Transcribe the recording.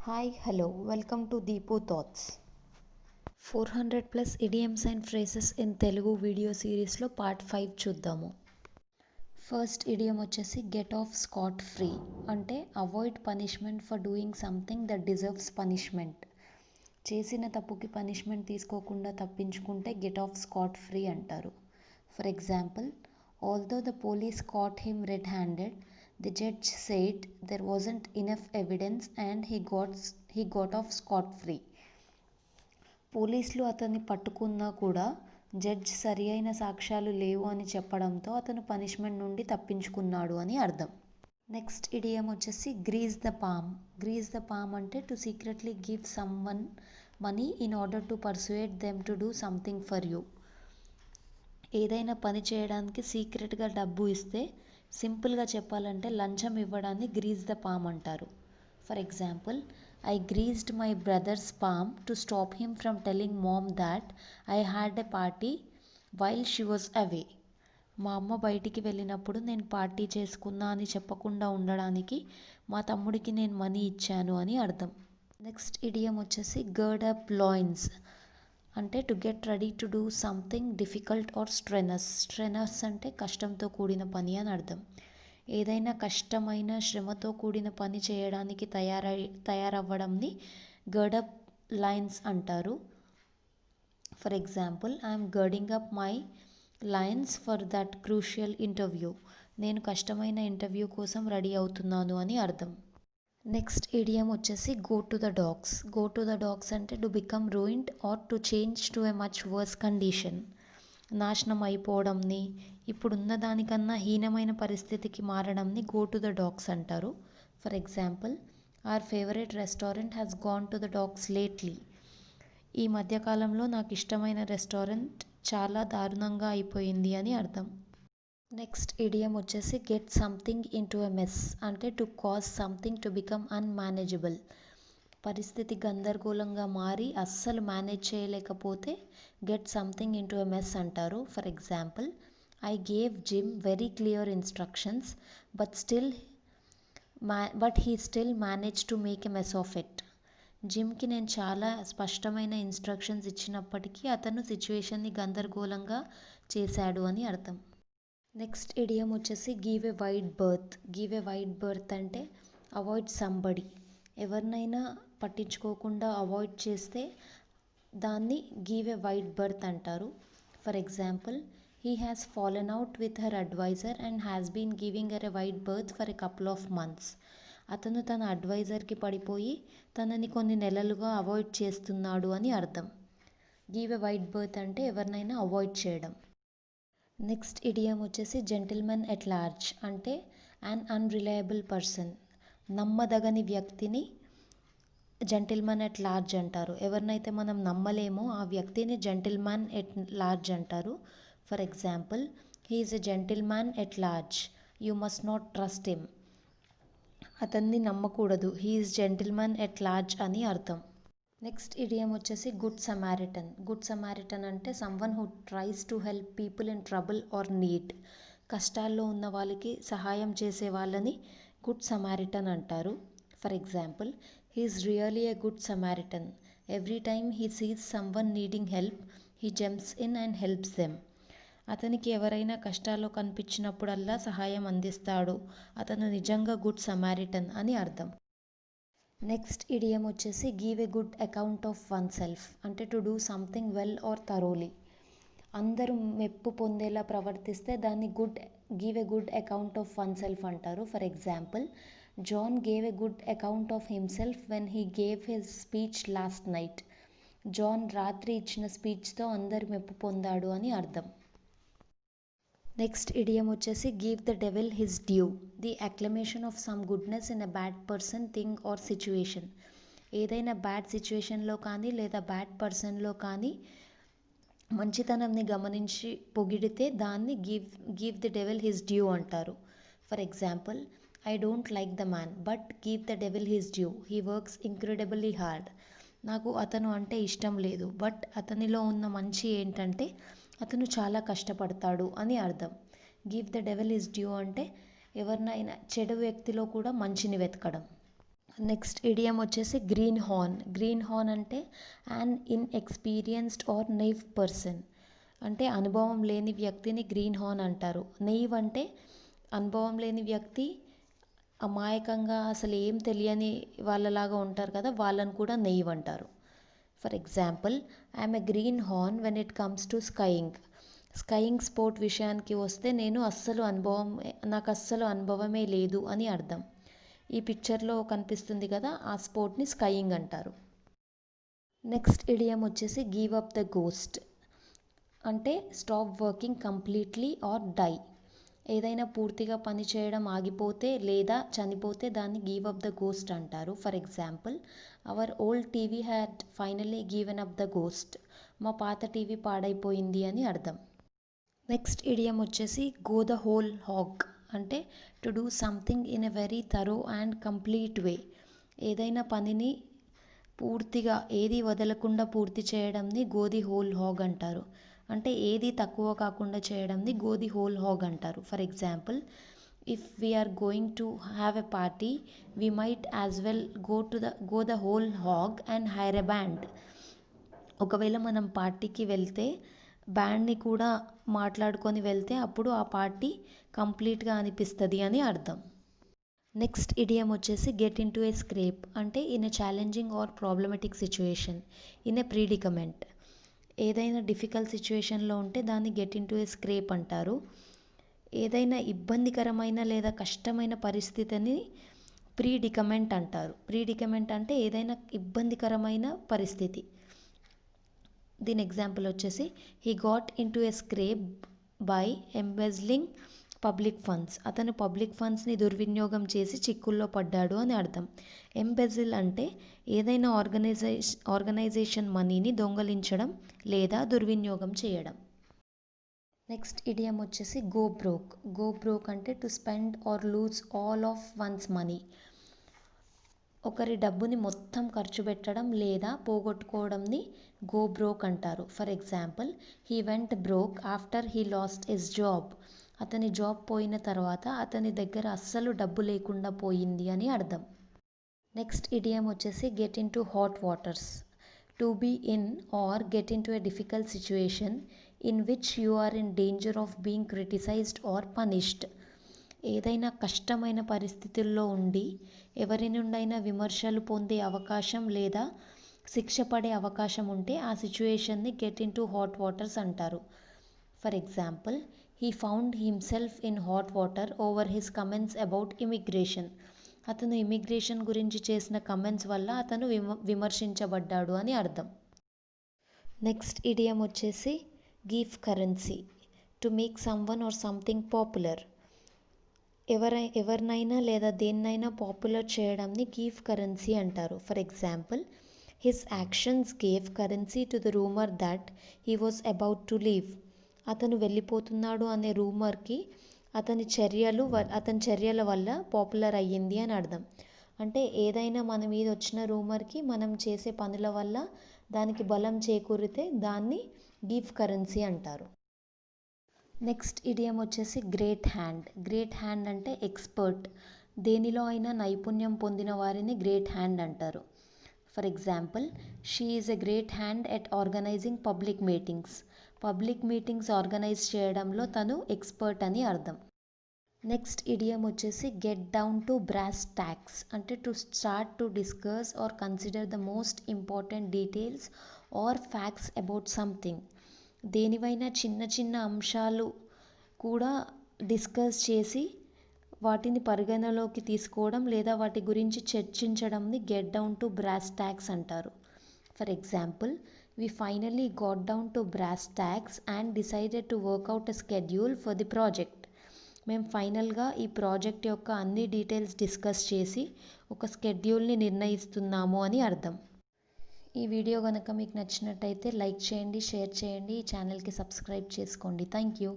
Hi hello welcome to Deepu thoughts 400+ idioms and phrases in Telugu video సిరీస్లో part 5 చూద్దాము. First idiom వచ్చేసి get off scot free అంటే avoid punishment for doing something that deserves punishment. చేసిన తప్పుకి punishment తీసుకోకుండా తప్పించుకుంటే get off scot free అంటారు. For example, although the police caught him red handed, the judge said there wasn't enough evidence and he got off scot-free. పోలీసులు అతన్ని పట్టుకున్నా కూడా judge సరి అయిన సాక్ష్యాలు లేవు అని చెప్పడంతో అతను పనిష్మెంట్ నుండి తప్పించుకున్నాడు అని అర్థం. నెక్స్ట్ ఇడియం వచ్చేసి grease the palm. Grease the palm అంటే to secretly give someone money in order to persuade them to do something for you. ఏదైనా పని చేయడానికి సీక్రెట్గా డబ్బు ఇస్తే, సింపుల్గా చెప్పాలంటే లంచం ఇవ్వడాన్ని గ్రీజ్ ద పామ్ అంటారు. For example, I greased my brother's palm to stop him from telling mom that I had a party while she was away. మా అమ్మ బయటికి వెళ్ళినప్పుడు నేను పార్టీ చేసుకున్నా అని చెప్పకుండా ఉండడానికి మా తమ్ముడికి నేను మనీ ఇచ్చాను అని అర్థం. నెక్స్ట్ ఇడియం వచ్చేసి గర్డ్ అప్ లాయిన్స్ అంటే to get ready to do something difficult or strenuous. Strenuous అంటే కష్టంతో కూడిన పని అని అర్థం. ఏదైనా కష్టమైన శ్రమతో కూడిన పని చేయడానికి తయారవ్వడంని గర్డ్ అప్ లైన్స్ అంటారు. For example, I'm girding up my lines for that crucial interview. నేను కష్టమైన ఇంటర్వ్యూ కోసం రెడీ అవుతున్నాను అని అర్థం. నెక్స్ట్ ఇడియం వచ్చేసి go to the dogs. Go to the dogs అంటే to become ruined or to change to a much worse condition. నాశనం అయిపోవడంని, ఇప్పుడున్న దానికన్నా హీనమైన పరిస్థితికి మారడంని గో టు ద డాగ్స్ అంటారు. For example, our favourite restaurant has gone to the dogs lately. ఈ మధ్యకాలంలో నాకు ఇష్టమైన రెస్టారెంట్ చాలా దారుణంగా అయిపోయింది అని అర్థం. నెక్స్ట్ ఇడియం వచ్చేసి get something into a mess అంటే to cause something to become unmanageable. పరిస్థితి గందరగోళంగా మారి అస్సలు మేనేజ్ చేయలేకపోతే get something into a mess అంటారు. For example, I gave Jim very clear instructions but he still manage to make a mess of it. జిమ్కి నేను చాలా స్పష్టమైన ఇన్స్ట్రక్షన్స్ ఇచ్చినప్పటికీ అతను సిచ్యువేషన్ని గందరగోళంగా చేశాడు అని అర్థం. నెక్స్ట్ ఇడియం వచ్చేసి give a wide berth. Give a wide berth అంటే అవాయిడ్ సంబడి. ఎవరినైనా పట్టించుకోకుండా అవాయిడ్ చేస్తే దాన్ని గివ్ ఎ వైడ్ బర్త్ అంటారు. For example, he has fallen out with her adviser and has been giving her a wide berth for a couple of months. అతను తన అడ్వైజర్కి పడిపోయి తనని కొన్ని నెలలుగా అవాయిడ్ చేస్తున్నాడు అని అర్థం. గివ్ ఎ వైడ్ బర్త్ అంటే ఎవరినైనా అవాయిడ్ చేయడం. నెక్స్ట్ ఇడియం వచ్చేసి జెంటిల్మెన్ ఎట్ లార్జ్ అంటే అన్ అన్రిలయబుల్ పర్సన్. నమ్మదగని వ్యక్తిని జెంటిల్మెన్ ఎట్ లార్జ్ అంటారు. ఎవరినైతే మనం నమ్మలేమో ఆ వ్యక్తిని జెంటిల్మెన్ ఎట్ లార్జ్ అంటారు. For example, he is a gentleman at large, you must not trust him. అతన్ని నమ్మకూడదు, he is gentleman at large అని అర్థం. నెక్స్ట్ ఇడియం వచ్చేసి గుడ్ సమారిటన్. గుడ్ సమారిటన్ అంటే someone who tries to help people in trouble or need. కష్టాల్లో ఉన్న వాళ్ళకి సహాయం చేసే వాళ్ళని గుడ్ సమారిటన్ అంటారు. For example, he is really a good Samaritan. Every time he sees someone needing help he jumps in and helps them. అతనికి ఎవరైనా కష్టాల్లో కనిపించినప్పుడల్లా సహాయం అందిస్తాడు. అతను నిజంగా గుడ్ సమారిటన్ అని అర్థం. నెక్స్ట్ ఇడియం వచ్చేసి give a good account of oneself అంటే to do something well or thoroughly. అందరూ మెప్పు పొందేలా ప్రవర్తిస్తే దాన్ని give a good account of oneself అంటారు. For example, John gave a good account of himself when he gave his speech last night. John రాత్రి ఇచ్చిన స్పీచ్తో అందరు మెప్పు పొందాడు అని అర్థం. నెక్స్ట్ ఇడియం వచ్చేసి give the devil his due. The acclamation of some goodness in a bad person, thing or situation. ఏదైనా బ్యాడ్ సిచ్యువేషన్లో కానీ లేదా బ్యాడ్ పర్సన్లో కానీ మంచితనంని గమనించి పొగిడితే దాన్ని give the devil his due అంటారు. For example, I don't like the man but give the devil his due, he works incredibly hard. నాకు అతను అంటే ఇష్టం లేదు, బట్ అతనిలో ఉన్న మంచి ఏంటంటే అతను చాలా కష్టపడతాడు అని అర్థం. Give the devil his due అంటే ఎవరినైనా చెడు వ్యక్తిలో కూడా మంచిని వెతకడం. నెక్స్ట్ ఇడియం వచ్చేసి గ్రీన్ హార్న్. గ్రీన్ హార్న్ అంటే an inexperienced or naive person, అంటే అనుభవం లేని వ్యక్తిని గ్రీన్ హార్న్ అంటారు. నైవ్ అంటే అనుభవం లేని వ్యక్తి, అమాయకంగా అసలు ఏం తెలియని వాళ్ళలాగా ఉంటారు కదా, వాళ్ళని కూడా నెయ్యి అంటారు. For example, I'm a green horn when it comes to skiing. Skiing sport విషయానికి వస్తే నాకు అస్సలు అనుభవమే లేదు అని అర్థం. ఈ పిక్చర్లో కనిపిస్తుంది కదా, ఆ స్పోర్ట్ని స్కైయింగ్ అంటారు. నెక్స్ట్ ఇడియం వచ్చేసి గివ్ అప్ ద గోస్ట్, అంటే stop working completely or die. ఏదైనా పూర్తిగా పని చేయడం ఆగిపోతే లేదా చనిపోతే దాన్ని గివ్ అప్ ద గోస్ట్ అంటారు. For example, our old TV had finally given up the ghost. మా పాత టీవీ పాడైపోయింది అని అర్థం. నెక్స్ట్ ఇడియం వచ్చేసి గో ద హోల్ హాగ్, అంటే to do something in a very thorough and complete way. ఏదైనా పనిని పూర్తిగా ఏది వదలకుండా పూర్తి చేయడంని గో ది హోల్ హాగ్ అంటారు. అంటే ఏది తక్కువ కాకుండా చేయడంని గో ది హోల్ హాగ్ అంటారు. For example, if we're going to have a party we might as well go the whole hog and hire a band. ఒకవేళ మనం పార్టీకి వెళ్తే బ్యాండ్ని కూడా మాట్లాడుకొని వెళ్తే అప్పుడు ఆ పార్టీ కంప్లీట్గా అనిపిస్తుంది అని అర్థం. నెక్స్ట్ ఇడియం వచ్చేసి get into a scrape, అంటే in a challenging or problematic situation, in a predicament. ఏదైనా డిఫికల్ట్ సిచ్యుయేషన్లో ఉంటే దాన్ని get into a scrape అంటారు. ఏదైనా ఇబ్బందికరమైన లేదా కష్టమైన పరిస్థితిని ప్రీడికమెంట్ అంటారు. ప్రీడికమెంట్ అంటే ఏదైనా ఇబ్బందికరమైన పరిస్థితి. దీని ఎగ్జాంపుల్ వచ్చేసి he got into a scrape by embezzling public funds. అతను పబ్లిక్ ఫండ్స్ని దుర్వినియోగం చేసి చిక్కుల్లో పడ్డాడు అని అర్థం. ఎంబెజిల్ అంటే ఏదైనా ఆర్గనైజేషన్ మనీని దొంగలించడం లేదా దుర్వినియోగం చేయడం. నెక్స్ట్ ఇడియం వచ్చేసి గో బ్రోక్. గో బ్రోక్ అంటే to spend or lose all of once money. ఒకరి డబ్బుని మొత్తం ఖర్చు పెట్టడం లేదా పోగొట్టుకోవడంని గో బ్రోక్ అంటారు. For example, he went broke after he lost his job. అతని జాబ్ పోయిన తర్వాత అతని దగ్గర అస్సలు డబ్బు లేకుండా పోయింది అని అర్థం. నెక్స్ట్ ఇడియం వచ్చేసి get into hot waters, to be in or get into a difficult situation in which you are in danger of being criticised or punished. ఏదైనా కష్టమైన పరిస్థితుల్లో ఉండి ఎవరి నుండైనా విమర్శలు పొందే అవకాశం లేదా శిక్ష పడే అవకాశం ఉంటే ఆ సిచ్యుయేషన్ని get into hot waters అంటారు. For example, he found himself in hot water over his comments about immigration. అతను ఇమిగ్రేషన్ గురించి చేసిన కమెంట్స్ వల్ల అతను విమర్శించబడ్డాడు అని అర్థం. నెక్స్ట్ ఇడియం వచ్చేసి give currency, to make someone or something popular. ఎవరినైనా లేదా దేన్నైనా పాపులర్ చేయడాన్ని గివ్ కరెన్సీ అంటారు. For example, his actions gave currency to the rumour that he was about to leave. అతను వెళ్ళిపోతున్నాడు అనే రూమర్కి అతని చర్యల వల్ల పాపులర్ అయ్యింది అని అర్థం. అంటే ఏదైనా మన మీద వచ్చిన రూమర్కి మనం చేసే పనుల వల్ల దానికి బలం చేకూరితే దాన్ని గివ్ కరెన్సీ అంటారు. నెక్స్ట్ ఇడియం వచ్చేసి గ్రేట్ హ్యాండ్. గ్రేట్ హ్యాండ్ అంటే ఎక్స్పర్ట్, దేనిలో అయినా నైపుణ్యం పొందిన వారిని గ్రేట్ హ్యాండ్ అంటారు. For example, she is a great hand at organising public meetings. Public meetings organise చేయడంలో తను ఎక్స్పర్ట్ అని అర్థం. నెక్స్ట్ ఇడియం వచ్చేసి get down to brass tacks, అంటే to start to discuss or consider the most important details or facts about something. దేనివైనా చిన్న చిన్న అంశాలు కూడా డిస్కస్ చేసి వాటిని పరిగణలోకి తీసుకోవడం లేదా వాటి గురించి చర్చించడంని get down to brass tacks అంటారు. For example, we finally got down to brass tacks and decided to work out a schedule for the project. మేము ఫైనల్గా ఈ ప్రాజెక్ట్ యొక్క అన్ని డీటెయిల్స్ డిస్కస్ చేసి ఒక స్కెడ్యూల్ని నిర్ణయిస్తున్నాము అని అర్థం. ఈ వీడియో కనుక మీకు నచ్చినట్టయితే లైక్ చేయండి, షేర్ చేయండి, ఈ ఛానల్కి సబ్స్క్రైబ్ చేసుకోండి. Thank you.